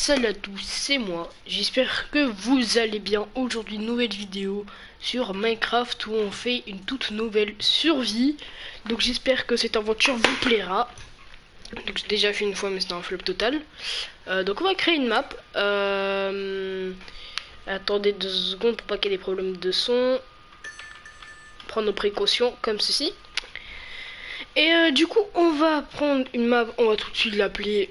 Salut à tous, c'est moi. J'espère que vous allez bien. Aujourd'hui, nouvelle vidéo sur Minecraft où on fait une toute nouvelle survie. Donc j'espère que cette aventure vous plaira. Donc j'ai déjà fait une fois mais c'était un flop total. Donc on va créer une map. Attendez 2 secondes pour pas qu'il y ait des problèmes de son. Prendre nos précautions comme ceci. Et du coup on va prendre une map. On va tout de suite l'appeler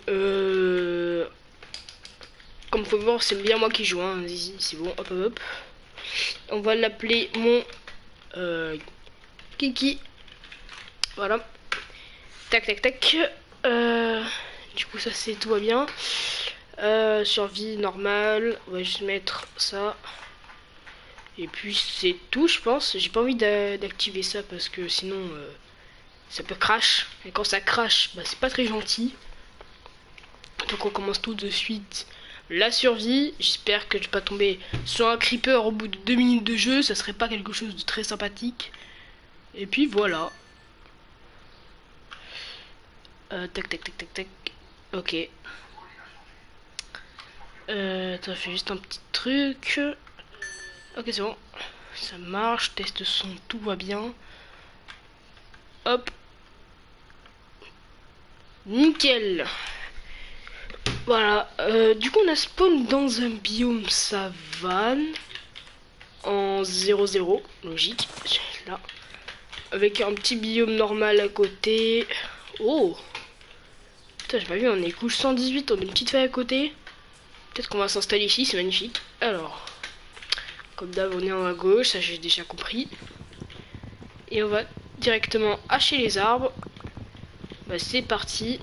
comme vous pouvez voir, c'est bien moi qui joue, hein. C'est bon, hop hop hop. On va l'appeler mon Kiki. Voilà. Tac tac tac. Du coup ça c'est tout va bien. Survie normale. On va juste mettre ça. Et puis c'est tout je pense. J'ai pas envie d'activer ça parce que sinon ça peut crash. Et quand ça crash, bah, c'est pas très gentil. Donc on commence tout de suite la survie. J'espère que je vais pas tomber sur un creeper au bout de 2 minutes de jeu. Ça serait pas quelque chose de très sympathique. Et puis voilà. Tac tac tac tac tac. Ok. Ça fait juste un petit truc. Ok c'est bon. Ça marche. Test son, tout va bien. Hop. Nickel. Voilà. Du coup on a spawn dans un biome savane. En 0-0. Logique. Là. Avec un petit biome normal à côté. Oh. Putain, j'ai pas vu, on est couche 118, on a une petite feuille à côté. Peut-être qu'on va s'installer ici, c'est magnifique. Alors, comme d'hab, on est en haut à gauche, ça j'ai déjà compris. Et on va directement hacher les arbres. Bah, c'est parti.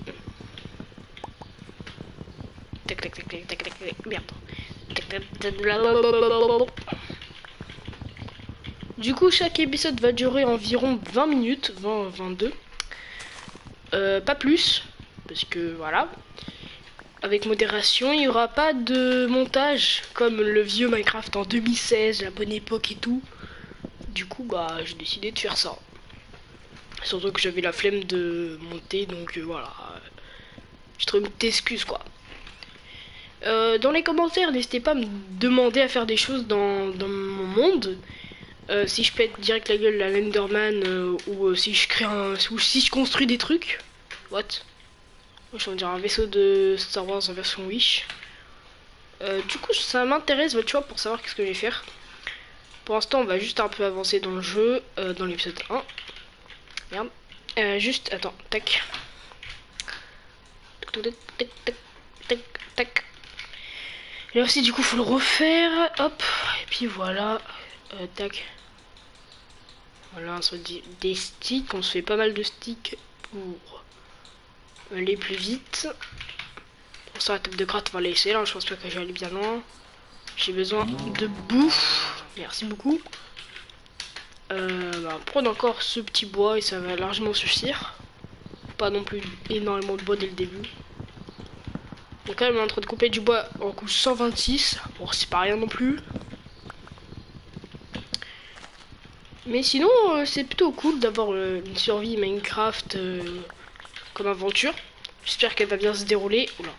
Tac tac tac tac tac tac tac. Merde. Tac, tac, tac, du coup, chaque épisode va durer environ 20 minutes, 20-22. Pas plus, parce que voilà. Avec modération, il n'y aura pas de montage comme le vieux Minecraft en 2016, la bonne époque et tout. Du coup, bah, j'ai décidé de faire ça. Surtout que j'avais la flemme de monter, donc voilà. Je trouve une petite excuse, quoi. Dans les commentaires, n'hésitez pas à me demander à faire des choses dans mon monde. Si je pète direct la gueule à l'Enderman, ou si je crée ou si je construis des trucs. What? Je vais dire un vaisseau de Star Wars en version Wish. Du coup, ça m'intéresse, tu vois, pour savoir qu'est-ce que je vais faire. Pour l'instant, on va juste un peu avancer dans le jeu, dans l'épisode 1. Merde. Juste, attends, tac. Tac, tac, tac, tac, tac, tac. Et là aussi, du coup, faut le refaire. Hop. Et puis voilà. Tac. Voilà, on se dit des sticks. On se fait pas mal de sticks pour aller plus vite. Pour ça, la table de gratte, on va laisser là. Je pense pas que je vais aller bien loin. J'ai besoin de bouffe. Merci beaucoup. Bah, prendre encore ce petit bois et ça va largement suffire. Pas non plus énormément de bois dès le début. Donc là, on est en train de couper du bois en couche 126. Bon, c'est pas rien non plus. Mais sinon, c'est plutôt cool d'avoir une survie Minecraft comme aventure. J'espère qu'elle va bien se dérouler. Oula.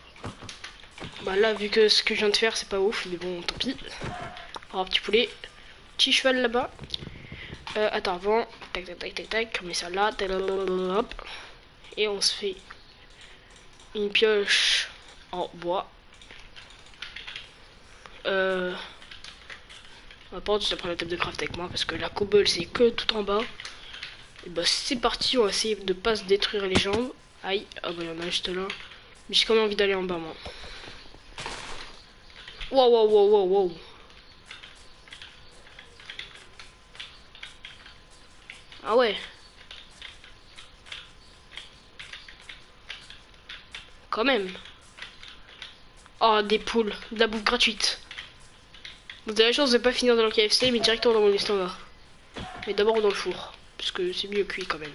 Bah là, vu que ce que je viens de faire, c'est pas ouf, mais bon, tant pis. Alors, petit poulet, petit cheval là-bas. Attends, avant, tac tac tac tac tac, on met ça là, hop. Et on se fait une pioche en bois. On va pas juste prendre la table de craft avec moi parce que la cobble c'est que tout en bas. Et bah c'est parti, on va essayer de pas se détruire les jambes. Aïe, ah bah y'en a juste là. Mais j'ai quand même envie d'aller en bas moi. Wow wow wow wow wow. Ah ouais. Quand même. Oh des poules, de la bouffe gratuite. Vous avez la chance de pas finir dans le KFC mais directement dans mon estomac. Mais d'abord dans le four. Parce que c'est mieux cuit quand même.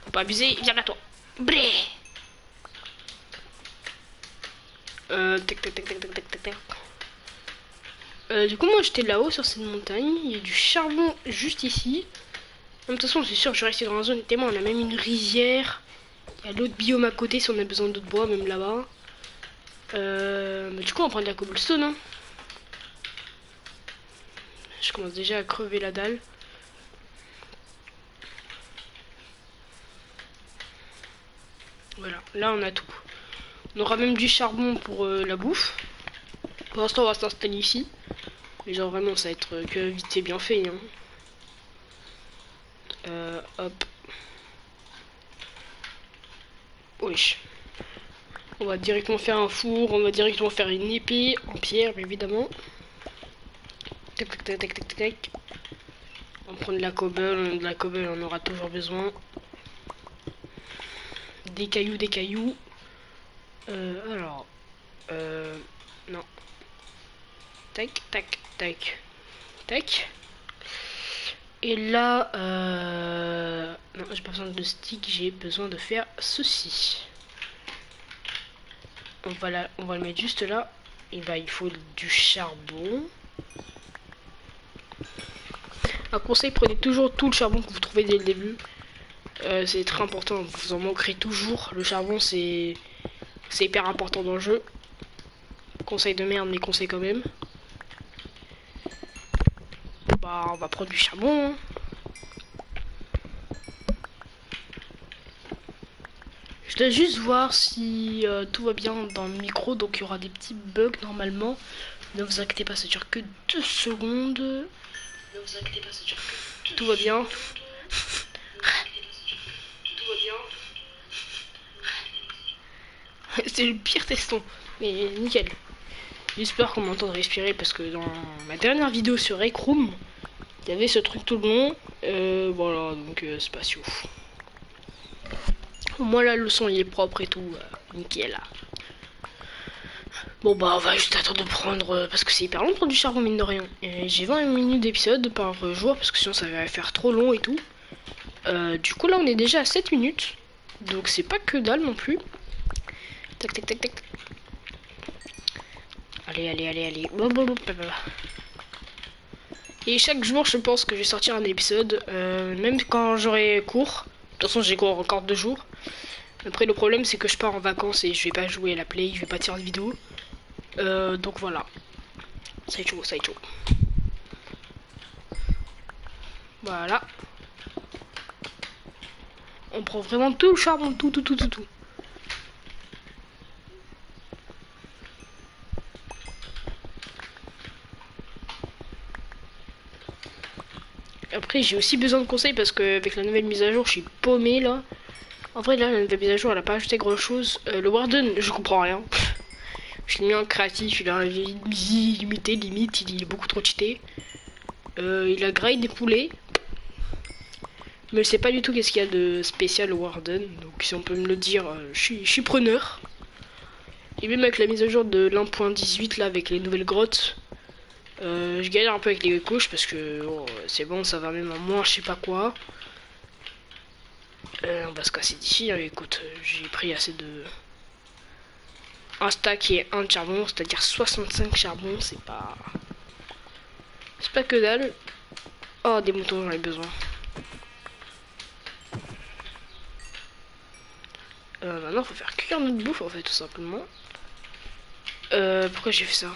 Faut pas abuser, viens là toi. Bré. Tac tac tac tac tac tac tac tac. Du coup moi j'étais là-haut sur cette montagne. Il y a du charbon juste ici. De toute façon c'est sûr je vais rester dans la zone tellement on a même une rizière. Il y a l'autre biome à côté si on a besoin d'autres bois même là-bas. Mais du coup, on va prendre de la cobblestone. Hein. Je commence déjà à crever la dalle. Voilà, là on a tout. On aura même du charbon pour la bouffe. Pour l'instant, on va s'installer ici. Mais genre vraiment, ça va être que vite et bien fait. Hein. Hop. Wesh. On va directement faire un four, on va directement faire une épée en pierre, bien évidemment. Tac, tac, tac, tac, tac, tac. On va prendre de la cobble, on aura toujours besoin. Des cailloux, des cailloux. Alors. Non. Tac, tac, tac. Tac. Et là, non, j'ai pas besoin de stick, j'ai besoin de faire ceci. On va le mettre juste là. Et bah, il faut du charbon. Un conseil, prenez toujours tout le charbon que vous trouvez dès le début. C'est très important, vous en manquerez toujours. Le charbon, c'est hyper important dans le jeu. Conseil de merde, mais conseil quand même. Bah, on va prendre du charbon. Hein. Je dois juste voir si tout va bien dans le micro. Donc, il y aura des petits bugs normalement. Ne vous inquiétez pas, ça dure que 2 secondes. Ne vous inquiétez pas, ça dure que 2 Tout va bien. C'est le pire teston. Mais nickel. J'espère qu'on m'entend respirer parce que dans ma dernière vidéo sur Rec Room, il y avait ce truc tout le long. Voilà, donc c'est pas si ouf. Au moins là, le son il est propre et tout. Nickel. Bon bah on va juste attendre de prendre parce que c'est hyper long de prendre du charbon mine de rien. J'ai 20 minutes d'épisode par jour parce que sinon ça va faire trop long et tout. Du coup là on est déjà à 7 minutes. Donc c'est pas que dalle non plus. Tac tac tac tac. Allez allez allez allez. Et chaque jour je pense que je vais sortir un épisode. Même quand j'aurai cours. De toute façon j'ai cours encore 2 jours. Après le problème c'est que je pars en vacances et je vais pas jouer à la play, je vais pas tirer de vidéo. Donc voilà. Ça va être chaud, ça va être chaud. Voilà. On prend vraiment tout le charbon, tout. Après j'ai aussi besoin de conseils parce que avec la nouvelle mise à jour je suis paumé là. En vrai là la nouvelle mise à jour elle a pas ajouté grand chose. Le Warden je comprends rien. Je l'ai mis en créatif, il a limité, limite, il est beaucoup trop cheaté. Il a grade des poulets. Mais je sais pas du tout qu'est-ce qu'il y a de spécial au Warden. Donc si on peut me le dire, je suis preneur. Et même avec la mise à jour de l'1.18 là avec les nouvelles grottes. Je galère un peu avec les couches parce que oh, c'est bon, ça va même à moins je sais pas quoi. On va se casser d'ici, hein. Écoute, j'ai pris assez de... Un stack et un de charbon, c'est-à-dire 65 charbons, c'est pas... C'est pas que dalle. Oh, des moutons, j'en ai besoin. Maintenant, faut faire cuire notre bouffe, en fait, tout simplement. Pourquoi j'ai fait ça?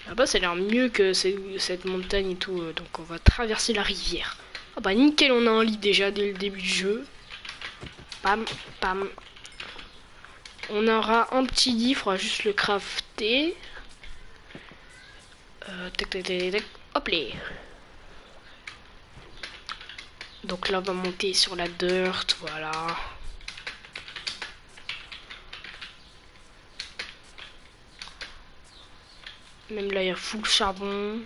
Là-bas, ça a l'air mieux que cette montagne et tout. Donc, on va traverser la rivière. Ah bah, nickel, on a un lit déjà dès le début du jeu. Pam, pam. On aura un petit lit, il faudra juste le crafter. Tac, tac, tac, tac. Hop là. Donc là, on va monter sur la dirt, voilà. Même là, il y a full charbon.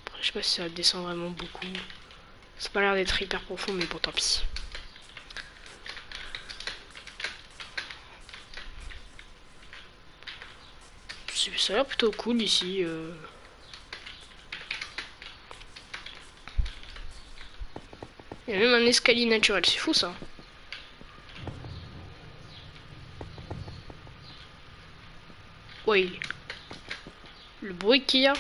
Après, je sais pas si ça descend vraiment beaucoup. Ça a pas l'air d'être hyper profond, mais bon, tant pis. Ça a l'air plutôt cool ici. Il y a même un escalier naturel, c'est fou ça. Oui. Le bruit qu'il y a.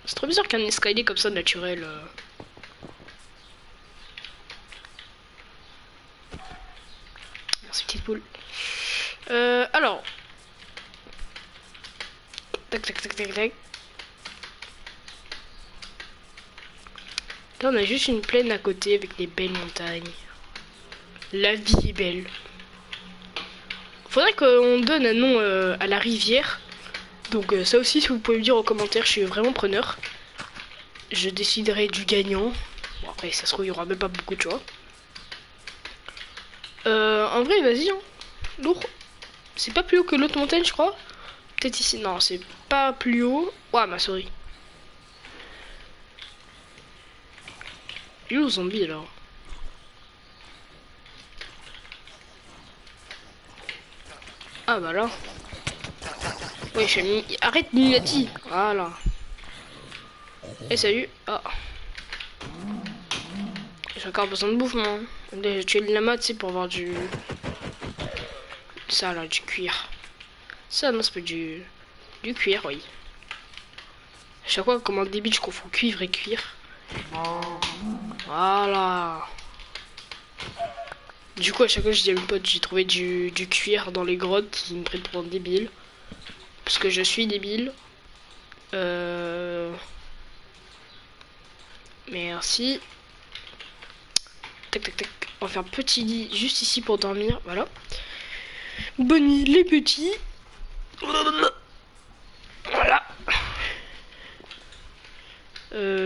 C'est trop bizarre qu'un escalier comme ça naturel. petite poule. Alors. Tac, tac, tac, tac, tac. Là, on a juste une plaine à côté avec des belles montagnes. La vie est belle. Faudrait qu'on donne un nom à la rivière. Donc ça aussi, si vous pouvez me dire en commentaire, je suis vraiment preneur. Je déciderai du gagnant. Bon, après, ça se trouve, il y aura même pas beaucoup de choix. En vrai, vas-y, hein. Lourd. C'est pas plus haut que l'autre montagne, je crois. Peut-être ici. Non, c'est pas plus haut. Ouah, ma souris. Il est où le zombie, là? Ah, bah là. Oui, je mis... Arrête, Minati. Voilà. Eh, salut. Ah. J'ai encore besoin de bouffe, moi. J'ai tué le lama, tu sais, pour avoir du... Ça, là, du cuir. Ça, non, c'est pas du cuir, oui. À chaque fois, comme un débile, je confonds cuivre et cuir. Voilà. Du coup, à chaque fois, je dis à mes potes, j'ai trouvé du cuir dans les grottes qui me prennent pour un débile. Parce que je suis débile. Merci. Tac, tac, tac. On va faire un petit lit juste ici pour dormir. Voilà. Bonne nuit, les petits. Voilà.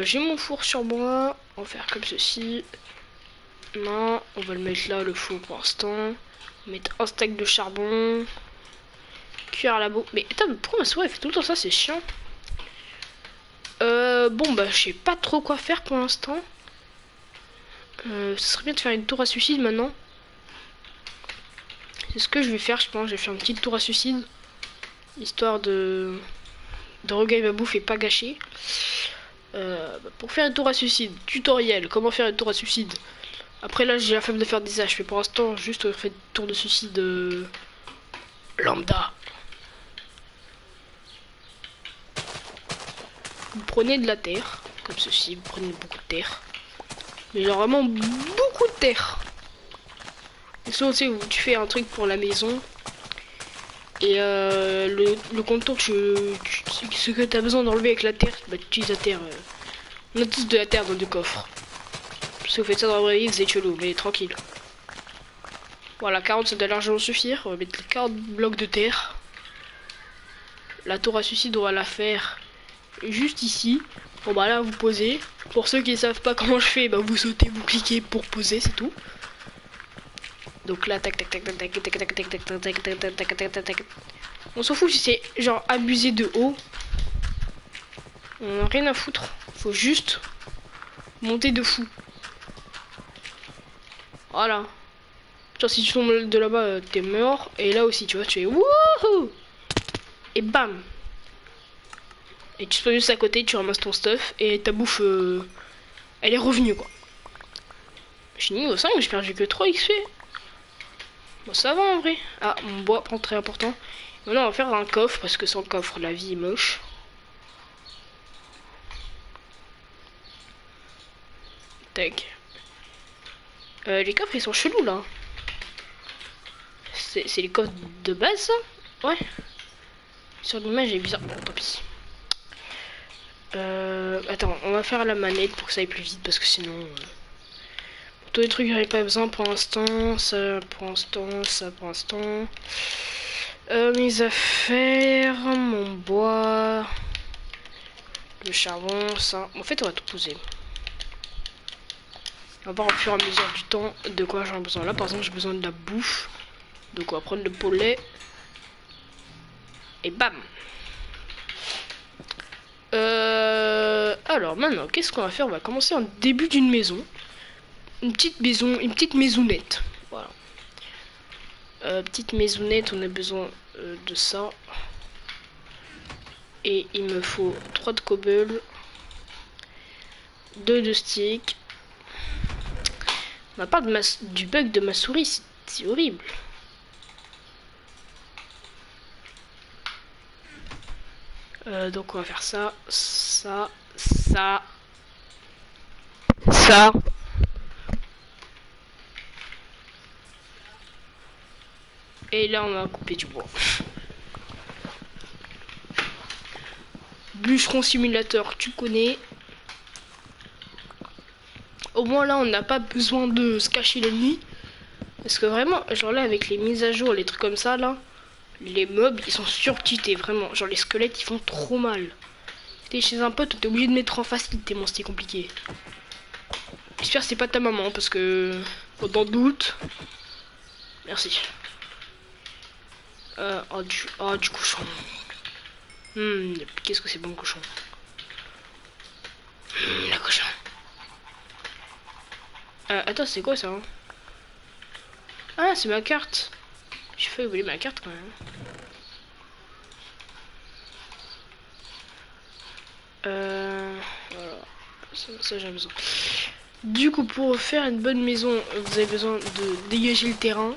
J'ai mon four sur moi. On va faire comme ceci. Non, on va le mettre là, le four pour l'instant. On va mettre un stack de charbon. Cuire à la boue. Mais attends, pourquoi ma souris elle fait tout le temps ça? C'est chiant. Bon, bah, je sais pas trop quoi faire pour l'instant. Ce serait bien de faire une tour à suicide maintenant. C'est ce que je vais faire, je pense. Je vais faire une petite tour à suicide. Histoire de regagner ma bouffe et pas gâcher. Pour faire une tour à suicide, tutoriel, comment faire une tour à suicide. Après là j'ai la flemme de faire des haches, mais pour l'instant juste faire une tour de suicide lambda. Vous prenez de la terre, comme ceci, vous prenez beaucoup de terre. Mais genre vraiment beaucoup de terre. Et souvent tu sais, tu fais un truc pour la maison. Et le contour, ce que tu as besoin d'enlever avec la terre, bah tu utilises la terre. On a tous de la terre dans le coffre. Si vous faites ça dans la vraie vie, vous êtes chelou, mais tranquille. Voilà, 40 ça doit largement suffire. On va mettre les 40 blocs de terre. La tour à suicide, on va la faire juste ici. Bon bah là, vous posez. Pour ceux qui ne savent pas comment je fais, bah vous sautez, vous cliquez pour poser, c'est tout. Donc là, tac tac tac tac tac tac tac tac tac tac tac tac tac tac tac tac. On s'en fout si c'est genre abusé de haut. On a rien à foutre. Faut juste monter de fou. Voilà. Genre si tu tombes de là-bas, t'es mort. Et là aussi, tu vois, tu es wouhou. Et bam. Et tu spawns juste à côté, tu ramasses ton stuff. Et ta bouffe, elle est revenue, quoi. Je suis niveau 5, j'ai perdu que 3 XP. Bon, ça va en vrai. Ah, mon bois prend très important. Maintenant, on va faire un coffre, parce que sans coffre, la vie est moche. Tac. Les coffres, ils sont chelous, là. C'est les coffres de base, ça? Ouais. Sur l'image, il est bizarre. Bon, tant pis. Attends, on va faire la manette pour que ça aille plus vite, parce que sinon... tous les trucs, j'en ai pas besoin pour l'instant. Ça, pour l'instant, ça, pour l'instant. Mes affaires, mon bois... le charbon, ça... En fait, on va tout poser. On va voir au fur et à mesure du temps de quoi j'en ai besoin. Là, par exemple, j'ai besoin de la bouffe. Donc, on va prendre le poulet. Et bam! Alors, maintenant, qu'est-ce qu'on va faire? On va commencer en début d'une maison. Une petite maison, une petite maisonnette. Voilà. Petite maisonnette, on a besoin de ça. Et il me faut 3 de cobble. 2 de stick. On parle du bug de ma souris, c'est horrible. Donc on va faire ça, ça, ça, ça. Et là, on va couper du bois. Bûcheron simulateur, tu connais. Au moins là, on n'a pas besoin de se cacher la nuit. Parce que vraiment, genre là, avec les mises à jour, les trucs comme ça, là, les mobs, ils sont surtités, vraiment. Genre les squelettes, ils font trop mal. T'es chez un pote, t'es obligé de mettre en facile tellement c'était compliqué. J'espère que c'est pas ta maman, parce que... Dans le doute... Merci. Du cochon. Qu'est-ce que c'est bon, cochon. Le cochon. Attends, c'est quoi ça hein? Ah, c'est ma carte. J'ai failli oublier ma carte quand même. Voilà. Ça j'ai besoin. Du coup, pour faire une bonne maison, vous avez besoin de dégager le terrain.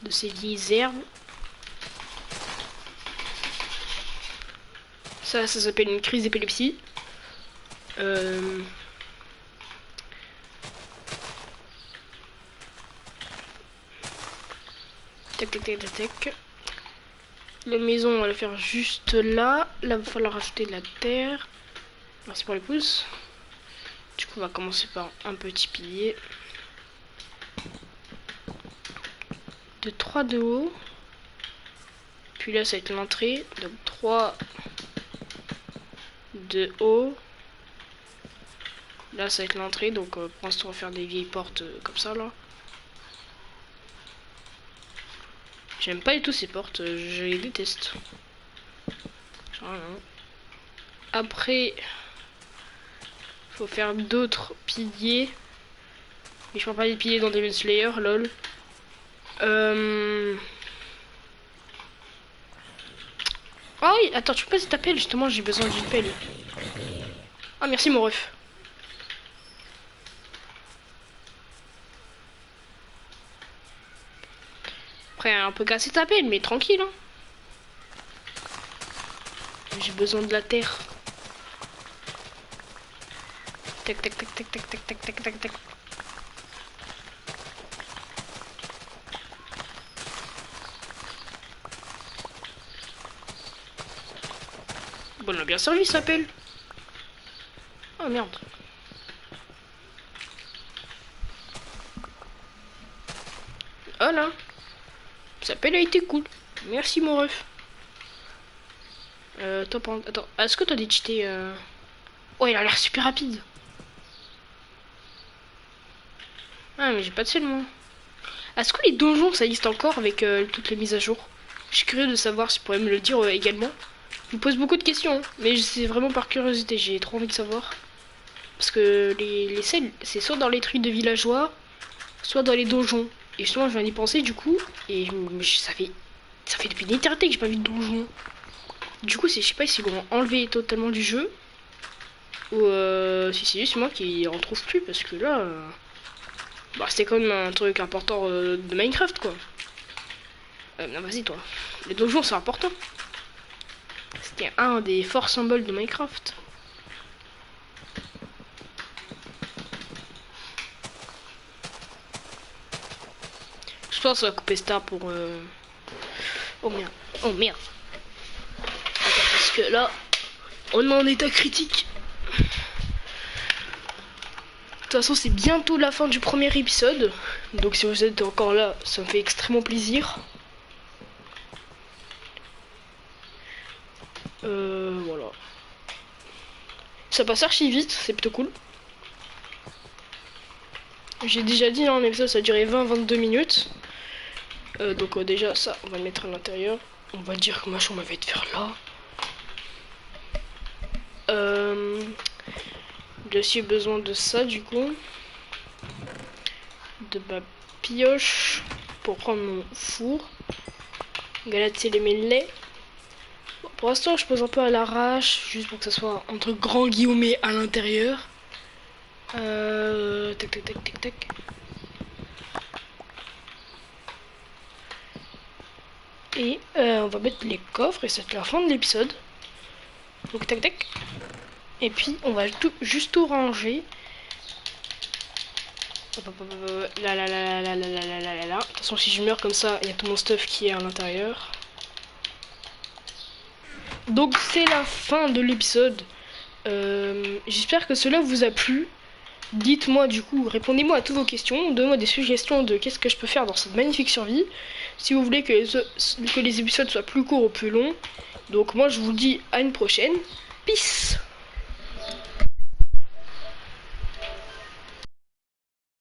De ces vieilles herbes. Ça s'appelle une crise d'épilepsie. Tac, tac, tac, tac, tac. La maison, on va la faire juste là. Là, il va falloir rajouter de la terre. Merci pour les pouces. Du coup, on va commencer par un petit pilier. De 3 de haut. Puis là, ça va être l'entrée. Donc 3 de haut. Là, ça va être l'entrée. Donc pour l'instant, on va faire des vieilles portes comme ça, là. J'aime pas du tout ces portes. Je les déteste. Genre, après, faut faire d'autres piliers. Mais je prends pas des piliers dans Demon Slayer, lol. Ah oui, attends, tu peux passer ta pelle, justement, j'ai besoin d'une pelle. Ah, merci mon ref. Après, un peu casser ta pelle, mais tranquille, hein. J'ai besoin de la terre. Tac, tac, tac, tac, tac, tac, tac, tac, tac, tac. Bon, on a bien servi, ça pelle. Oh merde. Oh là. Sa pelle a été cool. Merci mon ref. Attends, est-ce que t'as des cheatés Oh, il a l'air super rapide. Ah, mais j'ai pas de sel, moi. Est-ce que les donjons, ça existe encore avec toutes les mises à jour? Je suis curieux de savoir si vous pourriez me le dire également. Je vous pose beaucoup de questions, hein, mais c'est vraiment par curiosité, j'ai trop envie de savoir. Parce que les selles, c'est soit dans les trucs de villageois, soit dans les donjons. Et justement, je viens d'y penser du coup, et ça fait depuis une éternité que j'ai pas vu de donjon. Du coup, je sais pas s'ils l'ont enlevé totalement du jeu, ou si c'est juste moi qui en trouve plus, parce que là, bah, c'était quand même un truc important de Minecraft, quoi. Non, vas-y, toi. Les donjons, c'est important. C'était un des forts symboles de Minecraft. Je pense qu'on va couper Star pour... Oh merde. Oh merde. Attends, parce que là, on est en état critique. De toute façon, c'est bientôt la fin du premier épisode. Donc si vous êtes encore là, ça me fait extrêmement plaisir. Voilà. Ça passe archi vite, c'est plutôt cool. J'ai déjà dit dans l'épisode, ça a duré 20-22 minutes. Donc déjà, ça, on va le mettre à l'intérieur. On va dire que ma chambre va être vers là. J'ai aussi besoin de ça, du coup. De ma pioche pour prendre mon four. Galaxy les mêlés. Bon, pour l'instant, je pose un peu à l'arrache, juste pour que ça soit entre grands guillemets à l'intérieur. Tac, tac, tac, tac, tac. Et on va mettre les coffres et c'est la fin de l'épisode. Donc tac tac. Et puis on va juste tout ranger. Là, là, là, là, là, là, là, là, là, là, là. Attention, si je meurs comme ça, il y a tout mon stuff qui est à l'intérieur. Donc c'est la fin de l'épisode. J'espère que cela vous a plu. Dites-moi du coup, répondez-moi à toutes vos questions, donnez-moi des suggestions de qu'est-ce que je peux faire dans cette magnifique survie. Si vous voulez que les épisodes soient plus courts ou plus longs. Donc moi je vous dis à une prochaine. Peace.